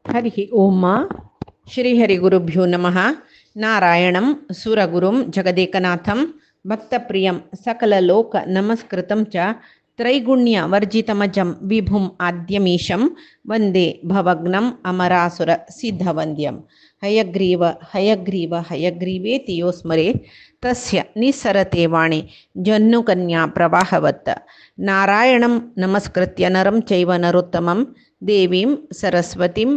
हरि ओम श्रीहरिगुरुभ्यो नमः। नारायणं सुरगुरुं जगदेकनाथं भक्तप्रियं सकललोक नमस्कृतं च त्रैगुण्यवर्जितमजं विभुम् आद्यमीशं वन्दे भवग्नम् अमरासुर सिद्धवन्द्यं। हयग्रीव हयग्रीव हयग्रीवेति यो स्मरे तस्य निस्सरते वाणी जह्नुकन्या प्रवाहवत्। नारायणं नमस्कृत्य नरं चैव नरोत्तमं देवीं सरस्वतीं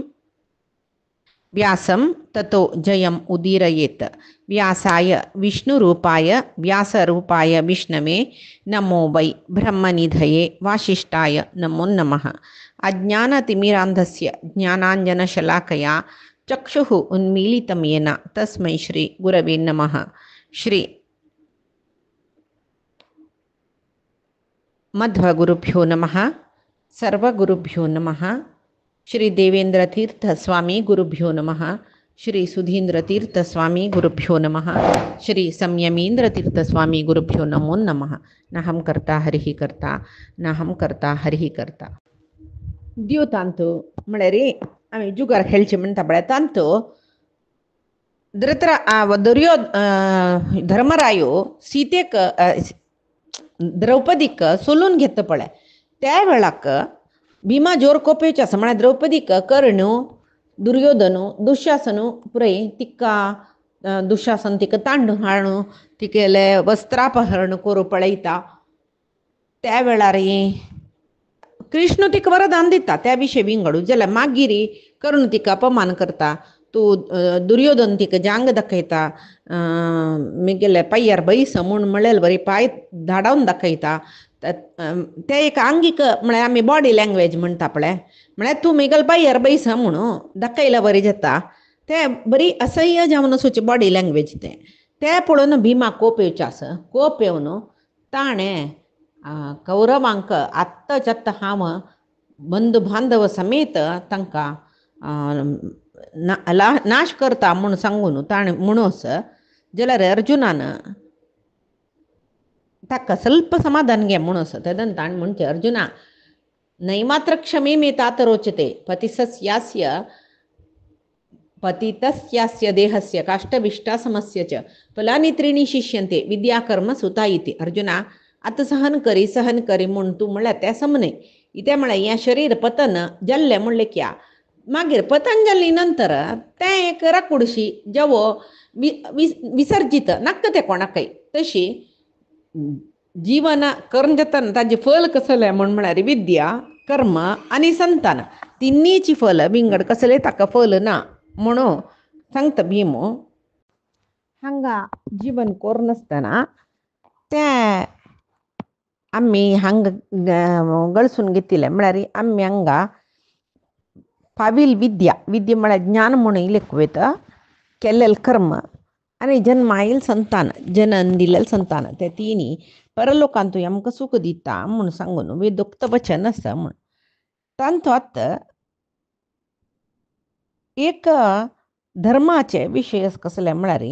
व्यासं ततो जयम् उदीरयेत्। व्यासाय विष्णुरूपाय व्यासरूपाय विष्णवे नमो वै ब्रह्मनिधये वासिष्ठाय नमो नमः। अज्ञानतिमिरान्धस्य ज्ञानाञ्जनशलाकया चक्षुः उन्मीलितं येन तस्मै श्रीगुरवे नमः। श्री मध्वगुरुभ्यो नमः। सर्वगुरुभ्यो नमः। श्री देवेंद्र तीर्थ स्वामी गुरुभ्यो नमः। श्री सुधींद्र तीर्थ स्वामी गुरुभ्यो नमः। श्री संयमींद्र तीर्थ स्वामी गुरुभ्यो नमो नमः। नाहं कर्ता हरिः कर्ता नाहं कर्ता हरिः कर्ता. द्योतांतो म्हळ्यार आमी जुगार खेळचे म्हणटा पळय तांतो धर्मरायो सीतेक द्रौपदीक सोलून घेता पळय त्या वेळाक भीमा जोर कोपेवचे आसा म्हळ्यार द्रौपदीक कर्ण दुर्योधन दुशासनु पुरय तिका दुशासन तिका तांड हाडून तिकेले वस्त्रापहरण करूं पळयता त्या वेळार कृष्ण तिका वरदान दिता त्या विशयी विंगडू जाल्यार मागीर कर्ण तिका अपमान करता. तूं दुर्योधन तिका जांग दाखयता म्हगेले पांयार बैस म्हूण म्हळेल बरी पांय धाडावन दाखयता. ते एक आंगीक म्हळ्यार आमी बॉडी लँग्वेज म्हणटा पळय म्हळ्यार तूं म्हगेले पांयार बैस म्हणून दाखयल्यार बरें जाता. ते बरी असह्य जावन वचोवची बॉडी लँग्वेज ते पळोवन भिमा कोप येवचे आसा. कोप येवन ताणें कौरवांक आत्ताच आत्ता हांव बंधू बांधव समेत तांकां नाश करता म्हूण सांगून ताणें म्हणूस जाल्यार अर्जुनान ताका ಸ್ವಲ್ಪ समाधान घे म्हणूस तदन ताणें म्हणचें अर्जुना नैमात्र क्षमे मे तात रोचते पतितस्यास्य देहस्य काष्ठविष्टासमस्य च फलानि त्रीणि शिष्यन्ते विद्याकर्म सुता इति. अर्जुना आतां सहन करी म्हूण तूं म्हळ्यार तें समन्हय इतें म्हळ्यार हें शरीर पतन जाल्लें म्हणलें क्या मागीर पतन जाल्ली नंतर तें एक राकुडशी जवो विसर्जीत नाका तें कोणाकय. तशी जीवन कर्म जातना ताजें फल कसलें म्हळ्यार विद्या कर्म आनी संतान तिन्नीची फल विंगड कसलें ताका फल ना म्हणून सांगता भीमो. हांगा जीवन कोर नासतना तें आमी हांगा गळसून घेतिल्लें म्हळ्यार आमी हांगा पावील विद्या म्हळ्यार ज्ञान म्हणून इलेक वयता केल्लें कर्म आनी जन्मा येयल संतान जनन दिलेलें संतान ते तिनी परलोकांतूय आमकां सूख दिता म्हूण सांगून वेदोक्त वचन आसा म्हूण तांतोत एक धर्माचे विशय कसले म्हळ्यार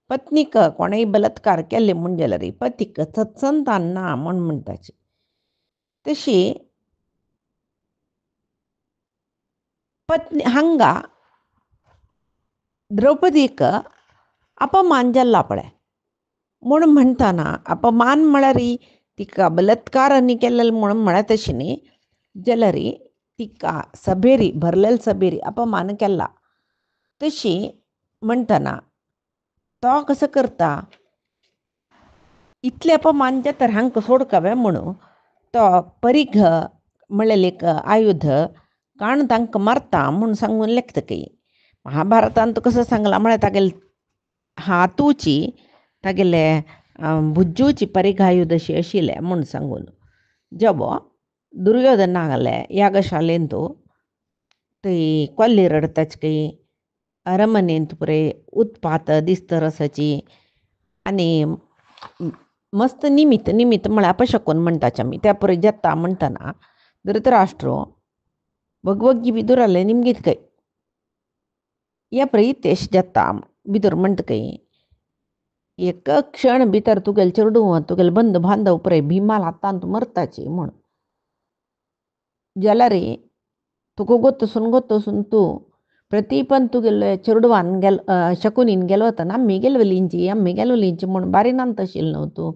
पत्नीक कोणेय बलात्कार केल्ले म्हूण जाल्यार पतीक सत्संतान ना म्हूण म्हणटाचे. तशी पत्नी हांगा द्रौपदीक अपमान जाल्ला पळय म्हूण म्हणटाना अपमान म्हळ्यार तिका बलात्कार आनी केलेलो म्हणून म्हळ्यार तशें न्ही जाल्यार तिका सभेरी भरलेल्या सभेरी अपमान केला. तशी म्हणटाना तो कसो करता इतले अपमान जाता हांकां सोडकावे म्हणून तो परीघ म्हणलेलें एक आयुध काण तांकां मारता म्हूण सांगून लेखता की महाभारतांत कसो सांगला म्हळ्यार तागेले हातूची तागेले भुज्जूची परीघ आयुध अशी आशिल्लें म्हूण सांगून जबो दुर्योधनागले यागशालेंत थंय कोल्ली रडताची अरमनेंत पुरे उत्पात दिसता रसाची आनी मस्त निमित्त म्हळ्यार अपशकून म्हणटाचे आमी त्या पुरे जाता म्हणटाना धृतराष्ट्र भगवगी भितर आले निमगीत खंय या पळय तेश जाता भितर म्हणटा खंय एक क्षण भितर तुगेले चेडूं तुगेले बंद बांधव पुरय भिमाल हातांत मरताची म्हणून जाल्यार तुका गोतसून तूं प्रतीपन तुगेलो चेडवान गेल शकुनीन गेलो होता ना आम्ही गेलो लिंची म्हणून बारी नांत आशिल्ली न्हू तूं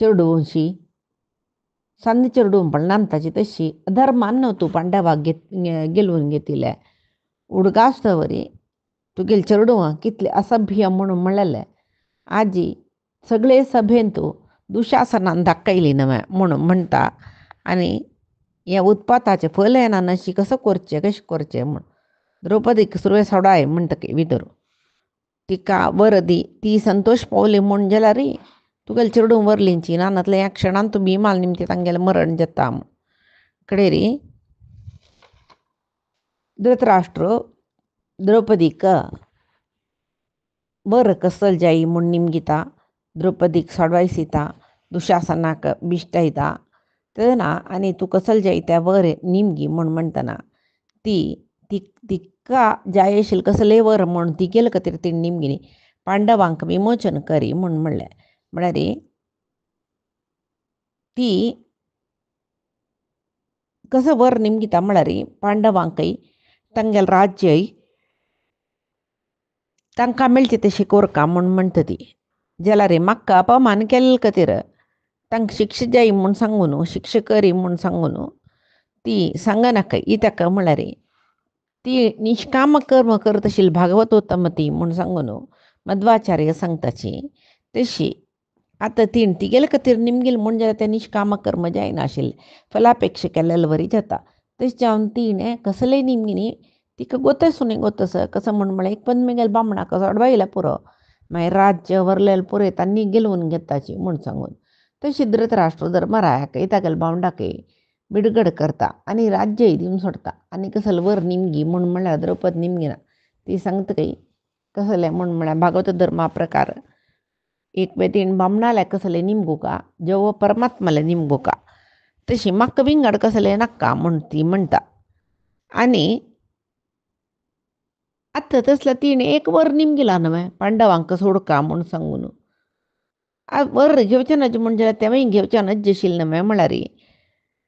चेडूशी सन्न चेडू पण नांताची तशी धर्मान न्हू तूं पांडवाक गेलवून घेतिले उडगासवरी तुगेल चेडूआ कितले असभ्य म्हणून म्हणलेले आजी सगळे सभेन तूं दुशासनान दाखयली न्हय म्हणून म्हणटा आनी हे उत्पाताचे फल येना नशी कशें करचें म्हण द्रौपदीक सुरवे सोडाय म्हणटकी भितर तिका वर दी ती संतोष पावली म्हूण जाल्यार तुगेल चेडू वरलींची नानातले ह्या क्षणान तूं भीमाल निमती तांगेलें मरण जाता म्हूण कडेरी धृतराष्ट्र द्रौपदीक वर कसल जाई म्हूण निमगिता द्रौपदीक सोडवायसिता दुशासनाक बिश्टयता तेदना आनी तूं कसल जाय त्या वर निमगी म्हूण म्हणटना तिका जाय आशिल्लें कसलें वर म्हूण तिगेले खातीर ती निमगिनी पांडवांक विमोचन करी म्हूण म्हणलें म्हळ्यार ती कसं वर निमगिता म्हळ्यार पांडवांकय तांगेलें राज्यय तांकां मेळची तशी कोरका म्हूण म्हणटा ती जाल्यार म्हाका अपमान केल्ले खातीर तांकां शिक्षा जाय म्हूण सांगून शिक्षा करी म्हूण सांगून ती सांगनाका ही ताका म्हळ्यार ती निश्काम कर्म करत आशिल्ली भागवतोत्तमती म्हूण सांगून मध्वाचार्य सांगताची तशी आतां तिगेले खातीर निमगेल म्हूण जाल्यार तें निश्काम कर्म जायनाशिल्लें फलापेक्षा केल्लें वरी जाता तशें जावन तिणें कसलेय निमगिनी तिका गोतस कसं म्हण एक पद्मेगेल बामणाक सोडवायला पुरो मागीर राज्य वरलेले पुरे तांणी गेलोवन घेताची म्हूण सांगून तशी धृतराष्ट्र धर्मरायाकय तागेल्या बावंडाकय बिडगड करता आनी राज्यय दिवन सोडता आनी कसलें वर निमगी म्हूण म्हणल्यार द्रौपदी निमगिना ती सांगतकय कसलें म्हूण म्हळ्यार भागवत धर्मा प्रकार एक वेतीन बामणाले कसलें निमगुका जेव परमात्माले निमगुका तशी म्हाका विंगड कसलें नाका म्हूण ती म्हणटा आनी आतां तसल्या तिणें एक वर निमगिला न्हय पांडवांक सोडका म्हूण सांगून वर घेवचेनाच म्हूण जाल्यार तेंवूय घेवचेनाच आशिल्लें न्हय म्हळ्यार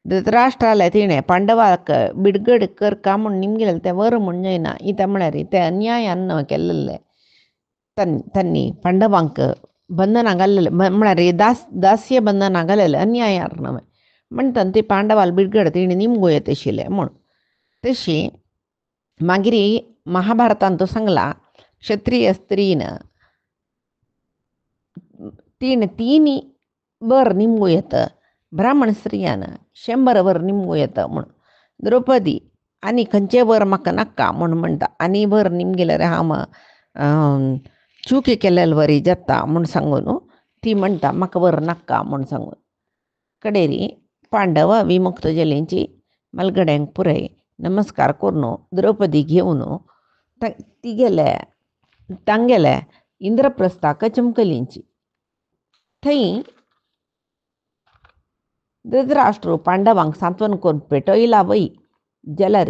धृतराष्ट्राले तिणें पांडवाक बिडगड करका म्हूण निमगिलें तें वर म्हूण जायना इता म्हळ्यार तें अन्यायान केल्लें तांणी पांडवांक बंधनां घाल्लेलें म्हळ्यार दास्य बंधनां घालेलें अन्यायार न्हय म्हणटा ती पांडवाल बिडगड तिणें निमगो येत आशिल्लें म्हूण तशी मागीर महाभारतांत तो सांगला क्षत्रिय स्त्रीन तीन वर निमगो येत ब्राह्मण स्त्रियान 100 वर निमगो येता म्हूण द्रौपदी आनी खंयचे वर म्हाका नाका म्हूण म्हणटा आनी वर निमगेल्यार हांव चुकी केलेले वरी जाता म्हूण सांगून ती म्हणटा म्हाका वर नाका म्हूण सांगून कडेरी पांडव विमुक्त जालींची मलगड्यांक पुराय नमस्कार करून द्रौपदी घेवन तांगेले इंद्रप्रस्थाक चमकलींची थंय धृतराष्ट्र पांडवांक सांत्वन करून पेटयला वय जाल्यार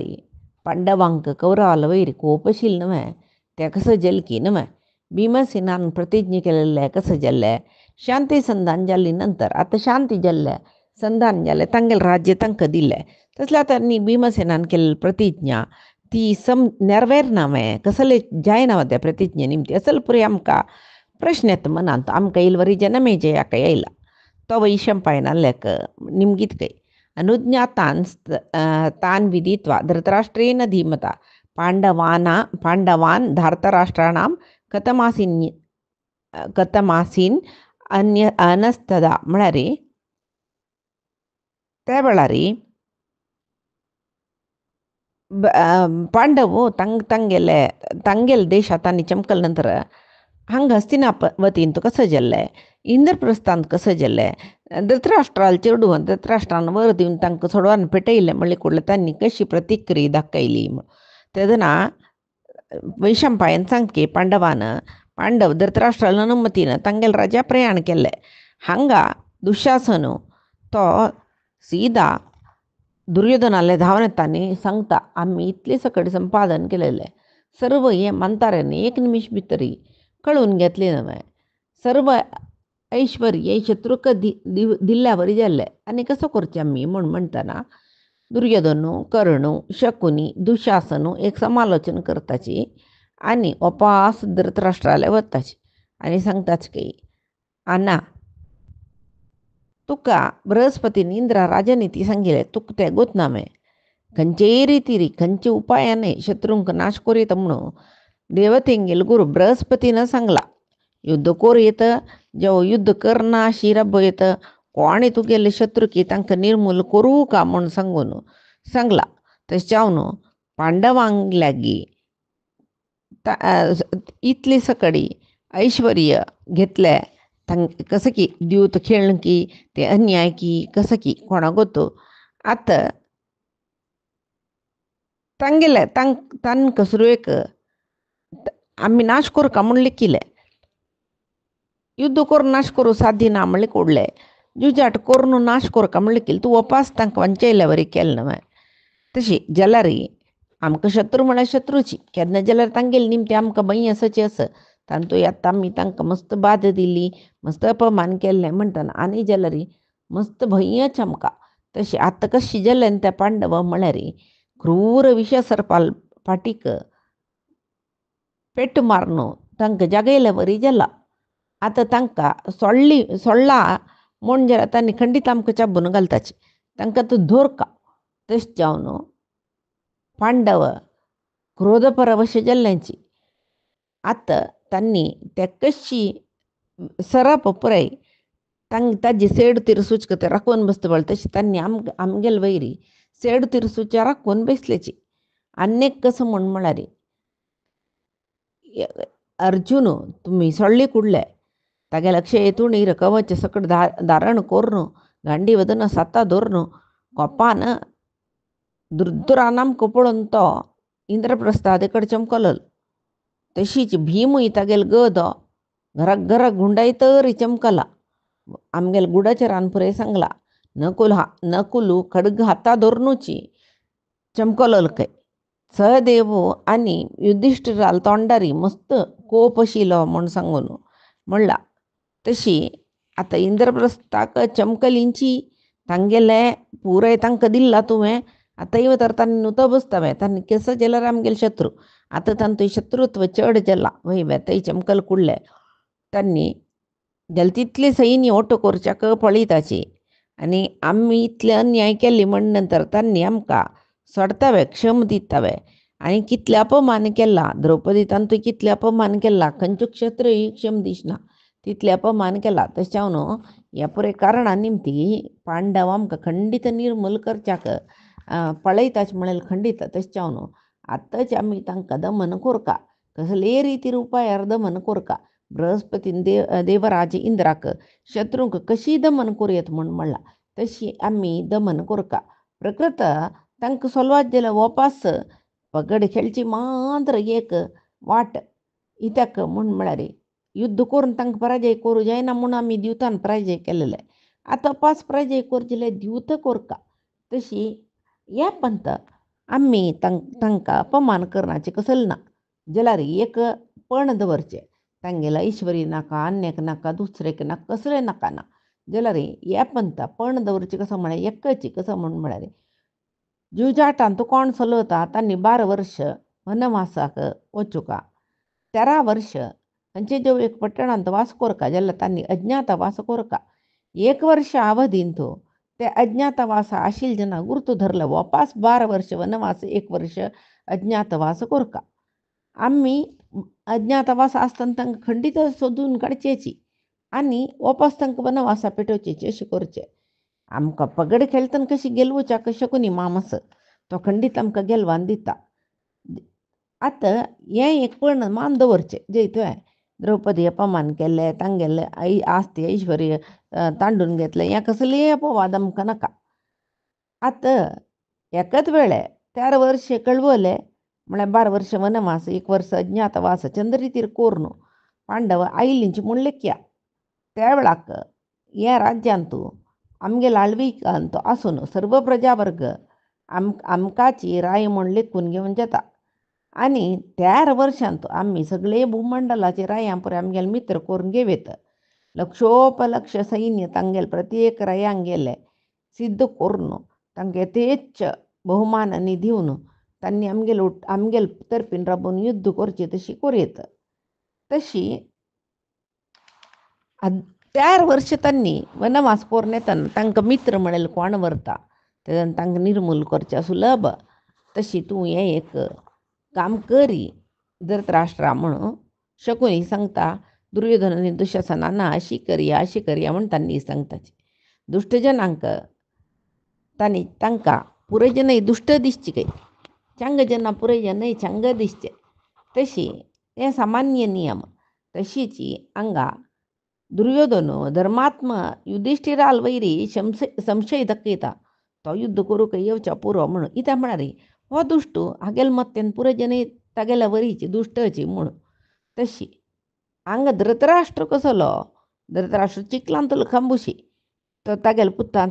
पांडवांक कौरवाला वयर कोप आशिल्लें न्हय तें कसं जलकी न्हय भीमसेनान प्रतिज्ञा केलेलें कसं जाल्लें शांती संधान जाल्ली नंतर आतां शांती जाल्लें संधान जालें तांगेलें राज्य तांकां दिलें तसल्या तांणी भीमसेनान केल्ली प्रतिज्ञा ती नेरवेरना न्हय कसलें जायना त्या प्रतिज्ञे निमती असल पुरी आमकां प्रश्न येता मनांत आमकां इल्वरी जनमेजयाक येयला तो वैशंपायनाक निमगीतकय अनुज्ञातान् विदित्वा धृतराष्ट्रेण धीमता पांडवान् धार्तराष्ट्राणां कथमासीन अनस्तदा म्हळ्यार त्या वेळार पांडव तांगेले देशांत तांणी चमकल नंतर हांगा हस्तिनावतीन तो कसं जाल्लें इंद्रप्रस्थांत कसं जाल्लें धृतराष्ट्राल चेडू धृतराष्ट्रान वर दिवन तांकां सोडवान पेटयलें म्हणले कुडलें तांणी कशी प्रतिक्रिया दाखयली तेदना वैशंपायन सांगके पांडव धृतराष्ट्राल अनुमतीन तांगेले राजा प्रयाण केल्लें हांगा दुशासन तो सीदा दुर्योधनाले धांवन येता आनी सांगता आमी इतले सकट संपादन केलेलें सर्व हें मंताऱ्यान एक निमिश भितरी कळून घेतलें न्हय सर्व ऐश्वर्य शत्रूक दिल्ल्या बरी जाल्लें आनी कसो करचें आमी म्हूण म्हणटना दुर्योधनू कर्ण शकुनी दुशासनू एक समालोचन करताची आणि उपास धृतराष्ट्राला वताची आणि सांगताच की आना तुका बृहस्पतीन इंद्रा राजनीती सांगिले तुक ते गोतनामे खंचे रितीरी खंचे उपायाने शत्रूंक नाश करीत म्हणून देवतेंगेल गुरु बृहस्पतीनं सांगला युद्ध कोर येतं जेव्हा युद्ध करना शिरब येतं कोणी तुगेले शत्रू की तांकां निर्मूल करू का म्हणून सांगून सांगला तशावन पांडवांक लागी इतली सकडी ऐश्वर्य घेतले कसं की द्यूत खेळण की ते अन्याय की कसं की कोणा गोतो आता तांगेले तान कसरुवेक आम्ही नाश करू का म्हणले किले युद्ध करून नाश करू साध्य ना म्हणले कोडले जुजाट करून नाश करू का म्हणले किल तू वपास तांकां वंचयल्यावरी केलें न्हय तशी जलारी आमकां शत्रू म्हळ्यार शत्रूची केन्ना जाल्यार तांगेले निमते आमकां भंय आसाची आसा तांतूय आतां आमी तांकां मस्त बाद दिली मस्त अपमान केल्लें म्हणटना आनी जाल्यार मस्त भंयच आमकां तशी आतां कशी जालें त्या पांडव म्हळ्यार क्रूर विष सर्पाल फाटीक पेट मारून तांकां जगयल्या वरी जाला आतां तांकां सोडला म्हूण जाल्यार तांणी खंडीत आमकां चाबून घालताची तांकां तो धोरका तशें जावन पांडव क्रोधपरवश जाल्ल्यांची आतां तांणी ते कशी सरप पुराय ताजी सेड तिरसूच ते राखून बसता तशी तांणी आमगेल वैरी सेड तिरसूच्या राखून बसल्याची आनेक कसं म्हळ्यार अर्जुन तुम्ही सोडली कुडले तागे लक्ष येतून इर कवच सकट धारण करून गांडी वदन साता धरून कोपान दुर्दुरानाम पळोवन तो इंद्रप्रस्थादे कडेन चमकलो तशीच भीमूय तागेल गद घराक घराक गुंडायतरी चमकला आमगेल गुडाचरान पुरे सांगला नकुलू खडग हाता धोरणूची चमकलो काय सहदेव आणि युधिष्ठिराल तोंडारी मस्त कोप आशिल्लो म्हूण सांगून म्हणला तशी आतां इंद्रप्रस्थाक चमकलींची तांगेले पुराय तांकां दिला तुवें आतां इव तर तांणी नुत बसतावे तांणी केस जाल्यार आमगेले शत्रू आतां तांतूय शत्रुत्व चड जाला वय थंय चमकल कुडले तांणी जाल्यार तितले सैन्य ओटो करच्याक पळयताची आनी आमी इतले अन्याय केले म्हण नंतर तांणी आमकां सोडतावे क्षम दितावे आनी कितले अपमान केला द्रौपदी तांतूय कितले अपमान केला खंयच्यो क्षत्रूय क्षम दिसना तितले अपमान केला तशें ह्या पुरे कारणां निमती पांडव आमकां खंडीत निर्मूल करच्याक पळयताच म्हळ्यार खंडीत तशें आतांच आमी तांकां दमन कोरका कसले रितीर उपायार दमन कोरका बृहस्पतीन देवराज इंद्राक शत्रूंक कशी दमन करूयेत म्हूण म्हणला तशी आमी दमन कोरका प्रकृत तांकां सोलवात जाल्यार वपास पगड खेळची मात्र एक वाट इत्याक म्हूण म्हळ्यार युद्ध करून तांकां पराजय करूं जायना म्हूण आमी दिवतान पराजय केलेले आतां पास पराजय करचे जाल्यार दिवत कोरका तशी हे पंत आमी तांकां अपमान करनाचें कसले ना जाल्यार एक पण दवरचें तांगेलो ऐश्वर्य नाका अन्यक नाका दुसरेक नाका कसलें नाका ना जाल्यार हे पंत पण दवरचें कसो म्हळ्यार एकची कसो म्हूण म्हळ्यार जुजाटान तूं कोण चलवता तांणी 12 वर्ष वनवासाक वचुका 13 वर्ष खंयचे देव एक पट्टणांत वास कोरका जाल्यार तांणी अज्ञातवास कोरका 1 वर्ष अवधीन तूं ते अज्ञातवास आशिल्ले जेन्ना गुर्तू धरलो वपास 12 वर्ष वनवास 1 वर्ष अज्ञातवास कोरका आमी अज्ञातवास आसतना तांकां खंडीत सोदून काडचेची आनी वपास तांकां वनवासा पेटोवचेची अशें करचें आमकां पगड खेळतना कशी गेलवच्याक शकुनी मामस तो खंडीत आमकां गेलवान दिता आतां हें एक पण मान दवरचें जे तुवें द्रौपदी अपमान केले तांगेले आस्ती ऐश्वर्य तांडून घेतले हें कसलेय अपवाद आमकां नाका आतां एकाच वेळे 13 वर्ष कळवले म्हळ्यार 12 वर्ष वनवास 1 वर्ष अज्ञातवास चंद्रितीर कोरून पांडव आयलींची म्हूण लेख्या त्या वेळाक ह्या राज्यांत आमगेले आळवीकांत आसून सर्व प्रजावर्ग आमकाची राय म्हूण लेखून घेवन जाता आनी 13 वर्षांत आमी सगळे भूमंडलाचे रायां पळय आमगेले मित्र करून घेवेत लक्षोपलक्ष सैन्य तांगेले प्रत्येक रायांक गेले सिद्ध करून तांगे यथेच्छ बहुमानांनी दिवन तांणी आमगेल तर्फीन राबून युद्ध करचें तशी कोरयेत. तशी 4 वर्ष तांणी वनवास कोरून येतना तांकां मित्र म्हणेल कोण व्हरता तेन्ना तांकां निर्मूल करचें सुलभ. तशी तूं हें एक काम करी धृतराष्ट्रा म्हणून शकुनी सांगता. दुर्योधन आनी दुशासना ना अशी करया म्हण तांणी सांगताची. दुष्टजनांक तांणी तांकां पुराय जनय दुष्ट दिसचे काय, चांग जना पुराय जनय चांग दिसचे. तशी हे सामान्य नियम. तशीची हांगा दुर्योधन धर्मात्मा युधिष्ठिराल वैरी संशय दाखयता. तो युद्ध करूंक येवच्या पुरो म्हणून. कित्याक म्हळ्यार हो दुश्ट हागेल मत्तेन पुराय जनय तागेल्या वरीची दुश्टची म्हणून. तशी हांगा धृतराष्ट्र कसलो, धृतराष्ट्र चिकलांतलो खांबुशी. तो तागेल पुतान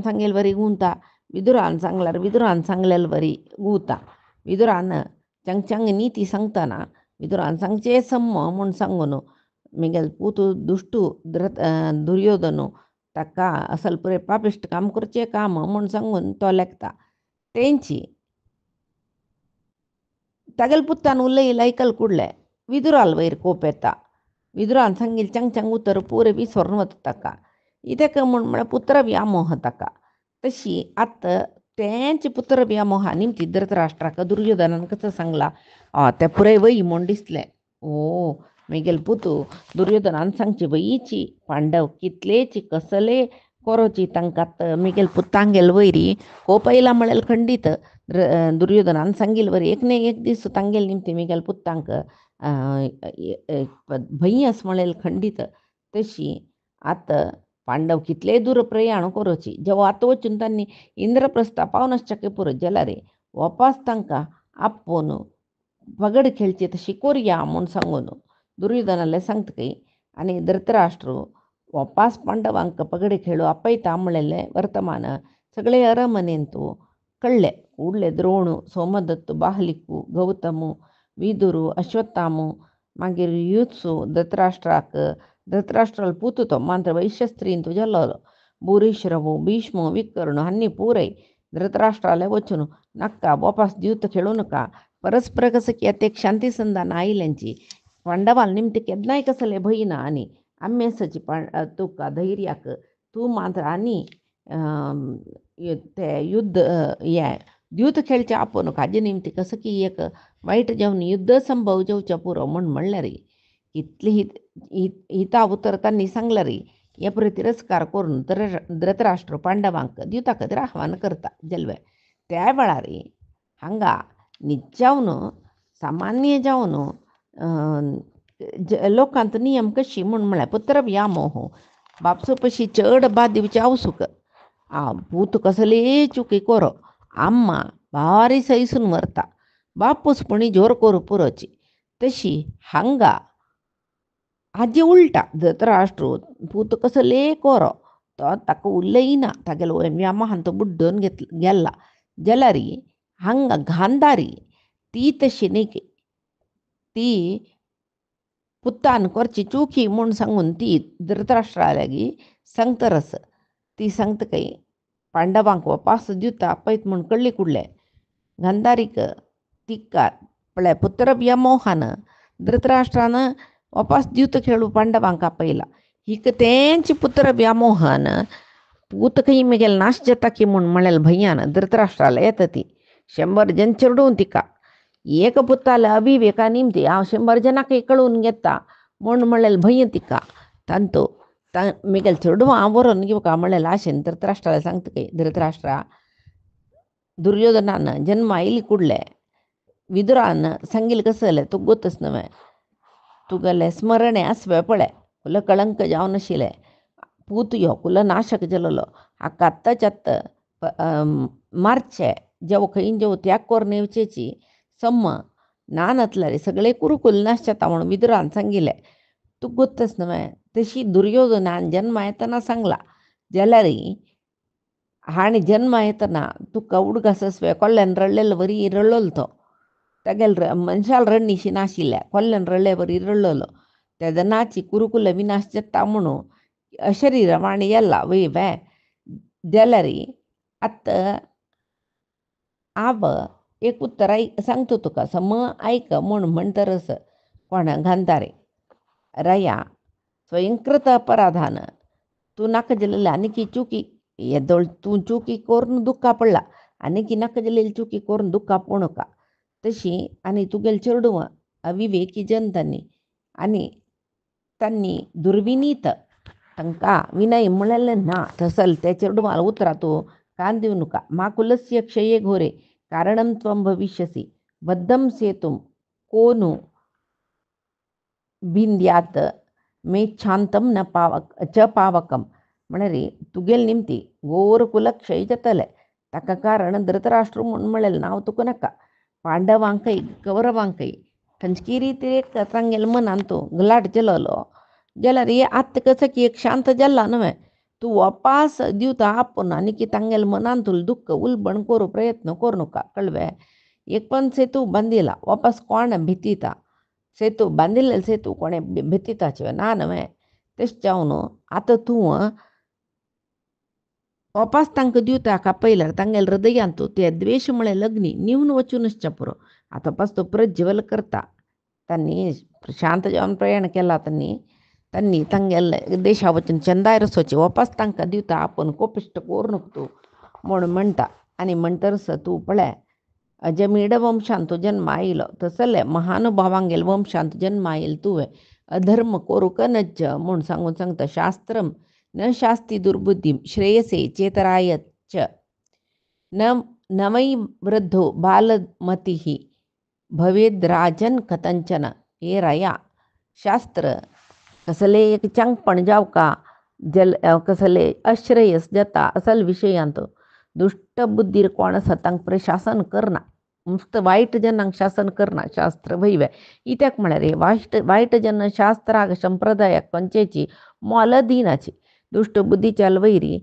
सांगेल वरी गुंता. विदुरान सांगल्यार विदुरान सांगलेल वरी गुंता. विदुरान चांग नीती सांगतना विदुरान सांगचे सम्म म्हूण सांगून मिगेल पुतू दुश्टू दुर्योधन ताका असल पुरे पापिश्ट काम करचें काम म्हूण सांगून तो लेखता. तेंची तागेल पुतान उलयलें आयकल कुडलें विदुराल वयर कोप येता. विदुरान सांगील चांग उतर पुरे विसरून वता ताका. इतेक म्हण पुत्र व्यामोह ताका. तशी आतां तेंच पुत्र व्यामोहा निमती धृतराष्ट्राक दुर्योधनान कसं सांगला तें पुराय वई म्हूण दिसलें. मिगेल पुतू दुर्योधनान सांगची वयीची पांडव कितलेची कसले कोरोची तांकां मिगेल पुतांगेल वयरी कोप येयला म्हळेल खंडीत. दुर्योधनान सांगील वरी एक न्ही एक दीस तांगेल निमती मिगेल पुतांक भंय आस म्हळेल खंडीत. तशी आतां पांडव कितले दूर प्रयाण करोची. जेवा आतां वचून तांणी इंद्रप्रस्था पावनासचके पुरो जाल्यार वापस तांकां आपोवन पगड खेळची तशी कोरया म्हूण सांगून दुर्योधनाले सांगतकी. आनी धृतराष्ट्र वापस पांडवांक पगडे खेळू आपयता म्हणलेले वर्तमान सगळे अरमनेंत कळ्ळे. उडले द्रोण, सोमदत्त, बाहलिकू, गौतम, विदुरू, अश्वत्थामू, मागीर युत्सू धृतराष्ट्राल पुतू तो मात्र वैश्यस्त्रीन जाल्लो भूरिश्रवू, भीष्म, विकर्ण हांणी पुरय धृतराष्ट्राले वचून नाका वापस दिवत खेळू नका. परस्पर कसं की ते शांती संधान आयल्यांची पांडवाल निमती केन्नाय कसले भंय ना. आनी आम्यासाची तुका धैर्याक तूं मात्र आनी ते युद्ध हे दिवत खेळचे आपोवन हाजे निमती कसं की एक वायट जावन युद्ध संभव जावच्या पुरो म्हूण म्हणल्यार कितली हिता उतर तांणी सांगल्यार हे परी तिरस्कार करून धृतराष्ट्र पांडवांक दिवता खातीर आव्हान करता जल्वे. त्या वेळार हांगा न्हीद जावन सामान्य जावन लोकांत नियम कशी म्हूण म्हळ्यार पुत्र व्यामोह बापसो पशी चड बाद दिवचे आवसूक पूत कसले चुकी कोरो आम्मा भारी सैसून व्हरता बापूसपणी जोर करू पुरोची. तशी हांगा हाजे उलटा धृतराष्ट्र पूत कसले कोरो तो ताका उलयना तागेलो व्यामोहान तो बुड्डोन गेला जाल्यार हांगा गांधारी ती तशी न्ही. ती पुतान करची चुकी म्हूण सांगून ती धृतराष्ट्रा लागीं सांगतरस. ती सांगतकय पांडवांक वापस दिवता आपयत म्हूण कळ्ळी कुडलें गांधारीक तिका पळय पुत्र व्यामोहान धृतराष्ट्रान वापस दिवत खेळू पांडवांक आपयला. हिक तेंच पुत्र व्यामोहान पूत खंय मिगेल नाश जाता की म्हूण म्हळेल भंयान धृतराष्ट्राला येता. ती 100 जन चेडूं तिका एक पुताला अभिवेका निमती 100 जनांकय कळून घेता म्हूण म्हळेल भंय तिका. तांतो मिगेल चेडवां व्हरून घेवका म्हळेल आशेन धृतराष्ट्राला सांगतकय धृतराष्ट्रा दुर्योधनान जन्म आयली कुडले विदुरान सांगील कसं जालें तूं गोतच न्हय. तुगेलें स्मरणे आसवे पळय कुल कळंक जावन आशिल्लें पूत यो कुल नाशक जालोलो हाका आत्ताच्यात मारचे जेव खंय जेव त्याग कोरून येवचेची सम्म ना नातल्यार सगळे कुरुकुल नाश जाता म्हणून विदुरान सांगिल्लें तूं गोतच न्हय. तशी दुर्योधनान जन्म येतना सांगला जाल्यार हाणे जन्म येतना तुका उडगास आसवे कोल्ल्यान रडलेलो वरी रडलोलो तो तागेल मनशाल रडणीशी नाशिल्ल्या कोल्ल्यान रडले वरी रडलोलो तेजा नाची कुरुकुल विनाश जाता म्हणून अशरीर वाणी येला वय जाल्यार आत आव एक उत्तर सांगतो तुका ऐक म्हण म्हणतरस कोण घांतारे रया स्वयंकृत अपराधान तू नाक जलेला आनी चुकी येदोळ तू चुकी करून दुःखा पडला आनी नाक जलेली चुकी करून दुःखा पोणू का तशी आणि तुगेल चेडू अविवेकी जनतांनी आणि त्यांनी दुर्विनीत तंका विनय म्हणाले ना तसल त्या चेडू मला उतरा तो कान देऊ नका मा कुलस्य क्षये घोरे कारणम त्वं भविष्यसी बद्धम सेतुम कोनु बिंद्यात मे शांतम न पावक च पावकम म्हणरी तुगेल निमती गोर कुल क्षय जतले ताका कारण धृतराष्ट्र म्हणून म्हणेल नाव तुका नका पांडवांकೈ कौरवांकೈ खंचकी रीती सांगेल मनांतो गलाट जललो जलरी आत कसं की एक शांत जल्ला नव्हे तू वापास दिवता आपण आणि की तांगेल मनान तुला दुःख उलबण करू प्रयत्न करू नका कळवे एक पण सेतू बांधिला वापस कोण भीतीता सेतू बांधिलेला सेतू कोणे भीतीताचे ना नव्हे तेच जाऊन आता तू वापस तांकां दिवता का पयल्यार तांगेल हृदयांतू ते द्वेष म्हळे लग्नी निवन वचूनच पुरो आता पास तो प्रज्वल करता त्यांनी शांत जावन प्रयाण केला त्यांनी तांगेल देशा वचून चंदायर सोची वापस तांकां दिवता आपण कोपिश्ट कोर तू म्हूण म्हणटा आनी म्हणटरस तू पळय जमीड वंशांत जन्म आयलो तसले महानुभावांगेल वंशांत जन्म आयल तुवें अधर्म कोरूक नज्ज म्हूण सांगून सांगता शास्त्रम न शास्ति दुर्बुद्धिं श्रेयसे चेतरायच न नवै वृद्धो बालमतिः भवेद्राजन कथंचन हे राया शास्त्र कसले एक चांगपण जाव का कसले अश्रेयस जाता असल विशयांत दुष्ट बुद्धीर कोण आसा तांक प्रशासन करना नुसतं वाईट जनांक शासन करना शास्त्र वैवे इत्याक म्हळ्यार वाईट जन शास्त्राक संप्रदायाक खंयचेची मोल दिनाची दुष्ट बुद्धीच्या वैरी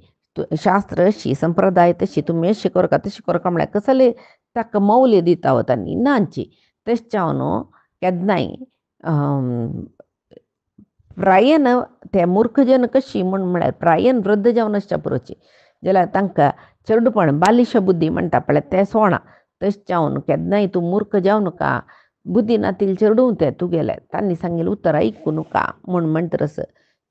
शास्त्र अशी संप्रदाय तशी तुम्ही अशी करका तशी करका म्हळ्यार कसले ताका मौल्य दिता वतांनी नांची तेच न्हू केन्नाय प्रायन ते मूर्ख जन कशी म्हळ्यार प्रायन वृद्ध जावन आसच्या पुरोची जाल्यार तांकां चेडूपण बालिश बुद्धी म्हणटा पळय ते सोणा तशें जावन केन्नाय तूं मूर्ख जावं नका बुद्धी नातील चेडू ते तुगेले तांणी सांगिल्लें उत्तर आयकूं नका म्हूण म्हणटरस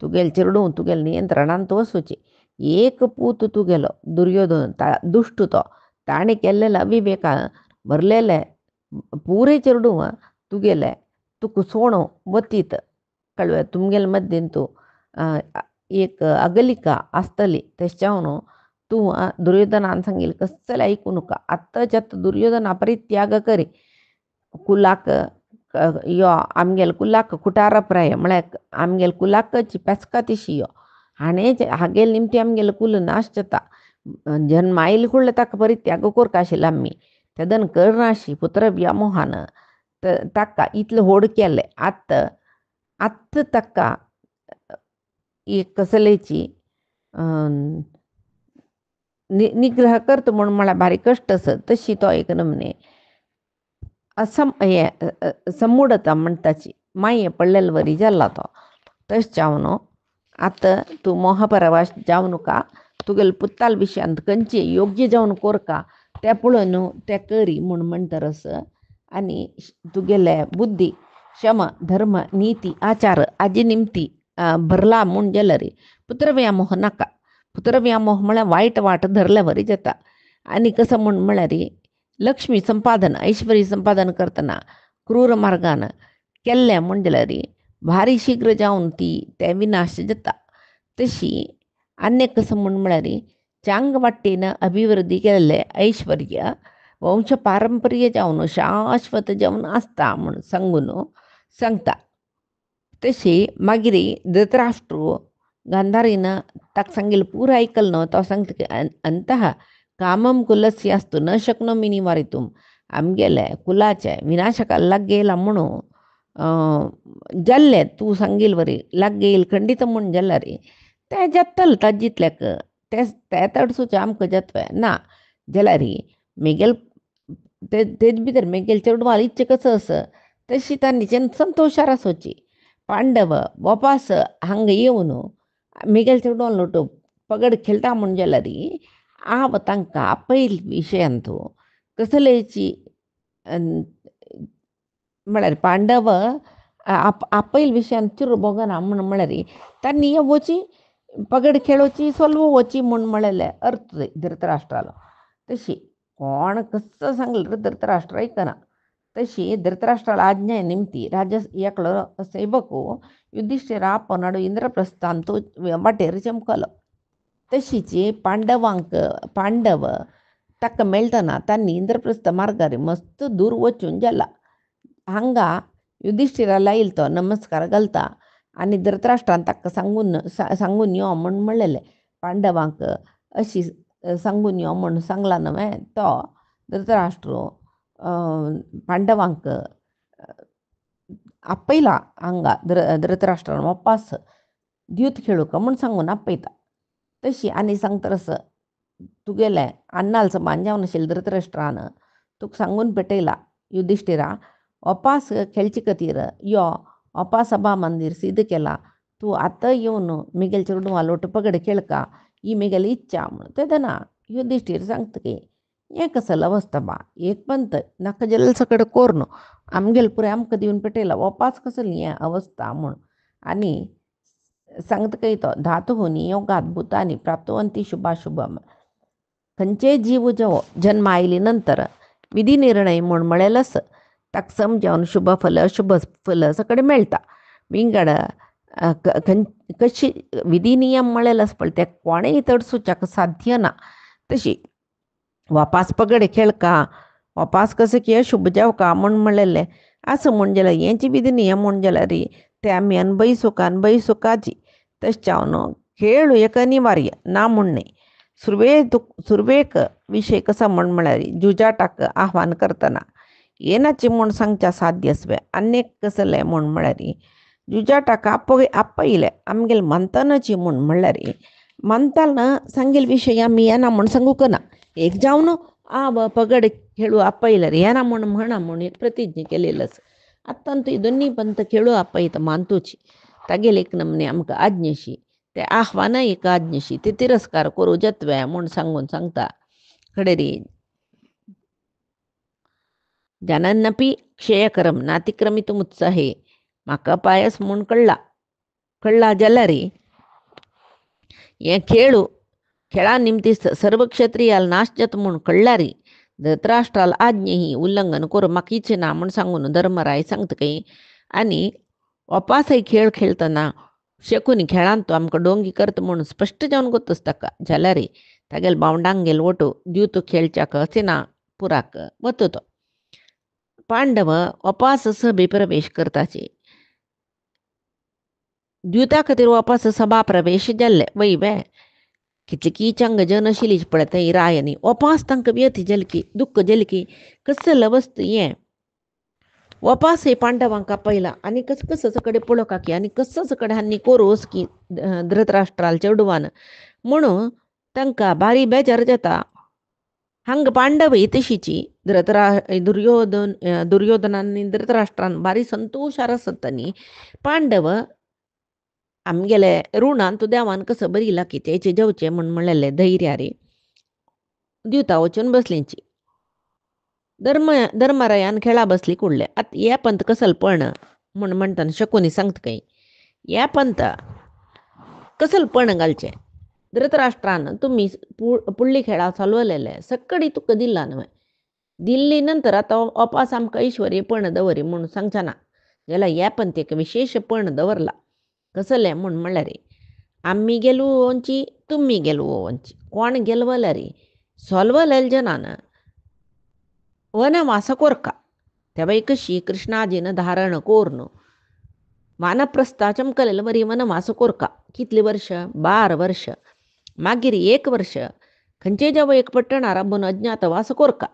तुगेल चेडू तुगेल नियंत्रणांत वचूची एक पूत तुगेलो दुर्योधन दुष्ट तो ताणें केल्लेले अविवेका भरलेले पुरे चेडू तुगेले तुका सोणो वतीत कळवे तुमगेल मध्येन तू एक अगलिका आसतली तेच्यावन तू दुर्योधनान सांगिल्लें कसले आयकूं नका आत्ताच्यात दुर्योधना परित्याग करी कुलाक यो आमगेल कुलाक कुटारप्राय म्हळ्यार आमगेल कुलाकची पेस्का तिशी यो हागेल निमती आमगेल कुल नाश जाता जन्म आयले कुडले ताका परित्याग करता आशिल्ले आमी तेदन करनाशी पुत्र व्यामोहान ताका इतलें व्हड केलें आत्त ताका एक कसलेची निग्रह करता म्हूण म्हळ्यार भारी कश्ट आसत तशी तो एक नमने समूढता म्हणटाची माये पडलेले वरी जाल्ला तो तशें जावन आतां तूं मोहपरवाश जावं नका तुगेले पुत्ताल विशयांत खंयचे योग्य जावन कोरका ते पळोवन ते करी म्हूण म्हणटरस आनी तुगेले बुद्धी क्षम धर्म नीती आचार हाजे निमती भरला म्हूण जाल्यार पुत्रव्यामोह नाका पुत्रव्यामोह म्हळ्यार वायट वाट धरले वरी जाता आनी कसं म्हूण म्हळ्यार लक्ष्मी संपादन ऐश्वर्य संपादन करतना क्रूर मार्गान केल्लें म्हूण जाल्यार भारी शीघ्र जावन ते विनाश जाता तशी अन्य कसं म्हूण म्हळ्यार चांग वाटेन अभिवृद्धी केल्लें ऐश्वर्य वंश पारंपर्य जावन शाश्वत जावन आसता म्हूण सांगून सांगता तशी मागीर धृतराष्ट्र गांधारीन ताका सांगिल्लें पुरो आयकल न्हू तो सांगता की अंतः कामम कुलस्यास्तु न शक्नोमि निवारितुम आमगेले कुलाचे विनाशका लागेला म्हणून जाल्ले तूं सांगिल वरी लागेल खंडीत म्हूण जाल्यार तें जातलें ताजितल्याक ते तडसूचे आमकां जत्वे ना जाल्यार मेगेल तेज भितर मेगेल चेडवाल इच्छा कसो आसा तशी तांणी संतोशार आसोची पांडव वापस हांगा येवन मेगेल चेडवाल लोटो पगड खेळटा म्हूण जाल्यार आव तांकां आपयल विशयांतू कसलेची म्हळ्यार पांडव आपयल विशयान चिरू बोगना म्हळ्यार तांणी वची पगड खेळोची सोल्व वची म्हळेले अर्थ धृतराष्ट्राला. तशी कोण कसं सांगलं धृतराष्ट्र ऐकना. तशी धृतराष्ट्राला आज्ञा निमती राजा एकलो सेवको युधिष्ठिरा पनाडू इंद्रप्रस्थांतू वाटेर चमकलो. तशीची पांडव ताका मेळटना तांणी इंद्रप्रस्थ मार्गार मस्त दूर वचून गेला. हांगा युधिष्ठिरा लायिल तो नमस्कार घालता आनी धृतराष्ट्रान ताका सांगून यो म्हूण म्हणलेले. पांडवांक अशी सांगून यो म्हूण सांगला न्हय तो धृतराष्ट्र पांडवांक आपयला. हांगा धृतराष्ट्रान वापस द्यूत खेळूक म्हूण सांगून आपयता. तशी आनी सांगतरस तुगेले अन्नालचं मांजावन आशिल्लें धृतराष्ट्रान तुका सांगून पेटयला युधिष्ठिरा वापस खेळचे खातीर यो. वापस सभा मंदिर सिद्ध केला. तू आतां येवन मिगेल चेडूं लोट पगड खेळका ही मिगेली इच्छा म्हूण तेदना युधिष्ठिर सांगता की हें कसलं अवस्था बा एक पंत नाका जल्ल सकड कोर न्हू आमगेल पुरे आमकां दिवन पेटयला वापस कसली हें अवस्था म्हूण. आनी सांगता की तो धातुहुनी योगाद्भुतानी प्राप्तवंती शुभाशुभम. खंयचेय जीव जो जन्म आयली नंतर विधी निर्णय म्हूण म्हळेलस ताका समजावन शुभ फल अशुभ फल सकड मेळटा. विंगड कशी विधी नियम म्हळेलस पळय ते कोणेय तडसुच्याक साध्य ना. तशी वापस पगड खेळका वापस कसं की शुभ जावका म्हूण म्हणलेले. असं म्हूण जाल्यार हेंची विधी नियम म्हूण जाल्यार ते आमी अनभयसुकाची तशें खेळ एक अनिवार्य ना म्हणणे. सुरवेक विषय कसा म्हळ्यार जुजाटाक आव्हान करतना येनाचे म्हूण सांगच्या साध्य असवे अनेक कसले म्हूण म्हळ्यार जुजाटाक आपयले आमगेल मंथनाची म्हूण म्हळ्यार मंथन सांगेल विशय आमी येना म्हूण सांगूक ना. एक जावन पगड खेळू आपयल्यार येना म्हूण म्हणा म्हूण एक प्रतिज्ञा केलेलंच. आतां ती दोन्ही पंथ खेळू आपयता मानतोची तागेल एक नमने आमकां आज्ञशी ते आव्हान एक आज्ञशी ते तिरस्कार करू जत्वे म्हूण सांगून सांगता. खडेरी जनन्नपी क्षयकरम नातिक्रमितुम उत्साहे म्हाका पायस म्हूण कळला जाल्यार हें खेळा निमती सर्व क्षत्रियाल नाश जाता म्हूण कळल्यार धृतराष्ट्राल आज्ञे ही उल्लंघन करूं म्हाका इच्छा ना म्हूण सांगून धर्मराय सांगता की. आनी वापसय खेळ खेळतना शकुनी खेळांत तो आमकां डोंगी करता म्हूण स्पश्ट जावन गोतूच ताका जाल्यार तागेल बावंडांगेल वटू द्यूत खेळच्याक असिना पुराक वतो तो. पांडव वापस सभे प्रवेश करताचे द्यूता खातीर वापस सभा प्रवेश जाल्ले वैवे कितली चंग जन आशिल्ली पळय ही रायनी वापस तांकां व्यथ जलकी दुख्ख जलकी कसलं वस्त हें वापस हे पांडवांक आपयला आनी कसं सकडें पळोवका की आनी कसं सकडें हांनी कोरोस की धृतराष्ट्राल चेडवान म्हणून तांकां भारी बेजार जाता. हांगा पांडव ही तशीची दुर्योधनान धृतराष्ट्रान भारी संतोशार आसत न्ही. पांडव आमगेले ऋणान तूं देवान कसं बरी इला की तेचे जेवचे म्हूण म्हणलेले धैर्यारी दिवता वचून बसलींची. धर्मरायान खेळा बसली कुडले आतां हे पंत कसल पण म्हूण म्हणटाना शकुनी सांगता काही हे पंत कसल पण घालचे. धृतराष्ट्रान तुमी पुडली खेळा चालवलेले सक्कडी तुका दिला न्हय दिल्ली नंतर आतां वापस आमकां ऐश्वर्य पण दवरी म्हूण सांगचा ना जाल्यार हे पंत एक विशेष पण दवरला. कसलें म्हूण म्हणल्यार आमी गेलवोंची तुमी गेलवोंची कोण गेलवल्यार सोलवलेल जनान वनवास कोरका तेव्हा कशी कृष्णाजीन धारण कोरून वानप्रस्था चमकलेलं बरी वनवास कोरका कितली वर्ष 12 वर्ष मागीर 1 वर्ष खंयचे जेव्हा एक पट्टणा राबून अज्ञातवास कोरका.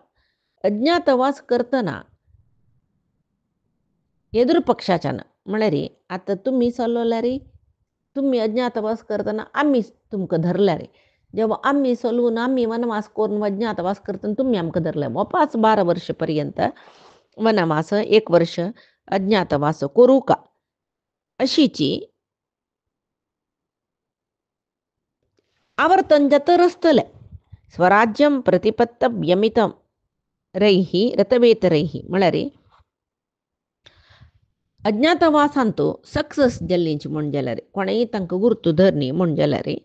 अज्ञातवास करतना एदूर पक्षाच्यान म्हळ्यार आतां तुमी चलवल्यार तुमी अज्ञातवास करतना आमी तुमकां धरल्यार जेव्हा आमी चलवून आमी वनवास करून अज्ञातवास करतना तुमी आमकां धरले वापस 12 वर्ष पर्यंत वनवास 1 वर्ष अज्ञातवास करूं का अशीची आवर्तन जतर आसतलें. स्वराज्यं प्रतिपत्तव्यमितं रैहि रतवेतरैहि म्हळ्यार अज्ञातवास ಅಂತೂ ಸಕ್ಸಸ್ ಜಲ್ಲಿಂಚಿ ಮುಂಜಲರಿ ಕೊನೆಯ ತನಕ ಗುರುತು ಧರ್ನಿ ಮುಂಜಲರಿ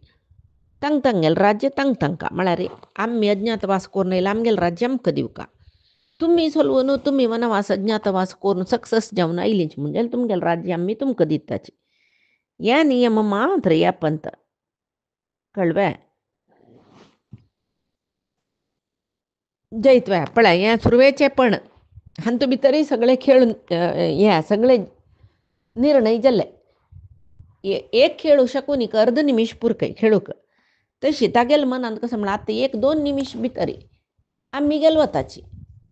ತಂग ತಂगेल राज्य ತಂग तंका म्हळ्यार आम्ही अज्ञातवास करून येईल आमगेल राज्य आमकां दिवका तुम्ही सोलवून तुम्ही वनवास अज्ञातवास करून सक्सेस जावन आयलींच म्हणजे तुमगेल राज्य आम्ही तुमकां दिताची या नियम मात्र या पंत कळवे जैतव्या पळय हे सुरवेचे पण हांतू भितरय सगळे खेळून हे सगळे निर्णय जाल्ले एक खेळू शकून अर्ध निमिष पुरकय खेळूक तशी तागेल मनात कसं म्हणा आता 1-2 निमिष भितरी आम्ही गेलो वताची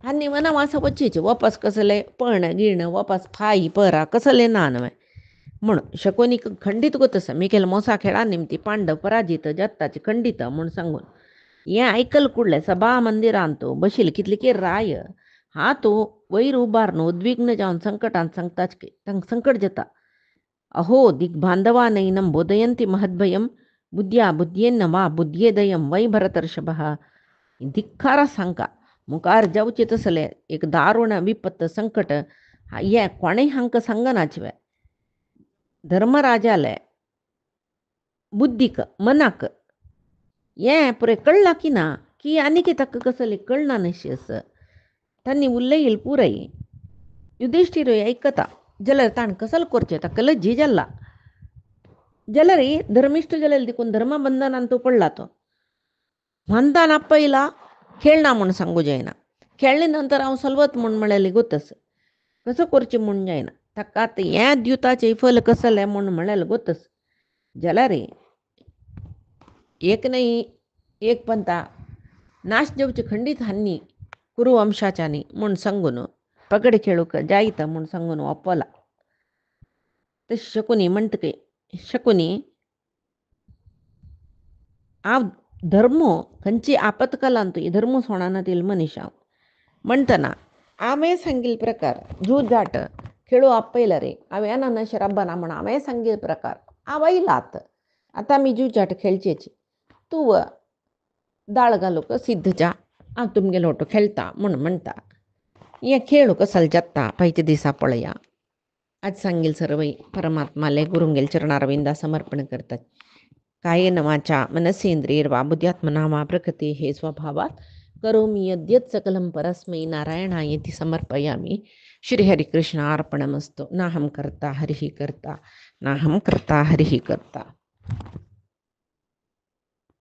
आनी वनवास वचीची वापस कसले पण गिणं वापस फाई परा कसले ना नव्हे म्हणून शकुनीक खंडित गोतस मिखेल मोसा खेळा निमती पांडव पराजित जत्ताचे खंडित म्हणून सांगून हे ऐकल कुडले सभा मंदिरांतो बशील कितली की राय हा तो वैर उबारन उद्विग्न जावन संकटांत सांगताच संकट जाता अहो दिग्बांधवानैनं बोधयन्ति महद्भयं बुद्ध्या बुद्ध्येन वा बुद्ध्येदयं वै भरतर्षभः धिक्कार सांगा मुखार जावचे तसले एक दारुण विपत्त संकट हे कोणेय हांकां सांगनाचवे धर्मराजाले बुद्धीक मनाक हे पुरे कळला की ना की आनीक ताका कसले कळना नशी असं तांणी उलयिल्ल पुरय युधिष्ठिर ऐकता जाल्यार ताण कसल करचें ताका लज्जी जाल्ला जाल्यार धर्मिष्ठ जाल्यार देखून धर्मबंधनांत तो पडला तो म्हणतान आपयला खेळना म्हूण सांगू जायना खेळले नंतर हांव सलवत म्हूण म्हळेलें गोतस कसं करचें म्हूण जायना ताका आतां हें द्युताचें फल कसलें म्हूण म्हळेलें गोतस जाल्यार एक न्हय एक पंथा नाश जावचे खंडीत हान्नी कुरुवंशाच्यांनी म्हूण सांगून पगड खेळूक जायता म्हूण सांगून ओपला तशी शकुनी म्हणटकी शकुनी हांव धर्मो खंयची आपतकालांत धर्म सोडनातील मनीस म्हणटना हांवें सांगिल्ल प्रकार झूजाट खेळू आपयला रे हांवें ना शराबना म्हण हांवें सांगिल्ल प्रकार हांव आयलात आतां आमी झूजाट खेळचेची तूं दाळ घालूक सिद्ध जा हांव तुमगेलो ओटो खेळटा म्हूण म्हणटा हें खेळ कसले जाता पयच्या दिसा पळया आज सांगिल्ल सर्वय परमात्माले गुरुंगेल चरणारविंदा समर्पण करतात कायेन वाचा मनसेंद्रियैर् वा बुद्ध्यात्मना वा प्रकृते हे स्वभावात् करोमि यद्यत् सकलं परस्मै नारायणायेति समर्पयामि श्रीहरिकृष्णार्पणमस्तु नाहं कर्ता हरिः कर्ता नाहं कर्ता हरिः कर्ता।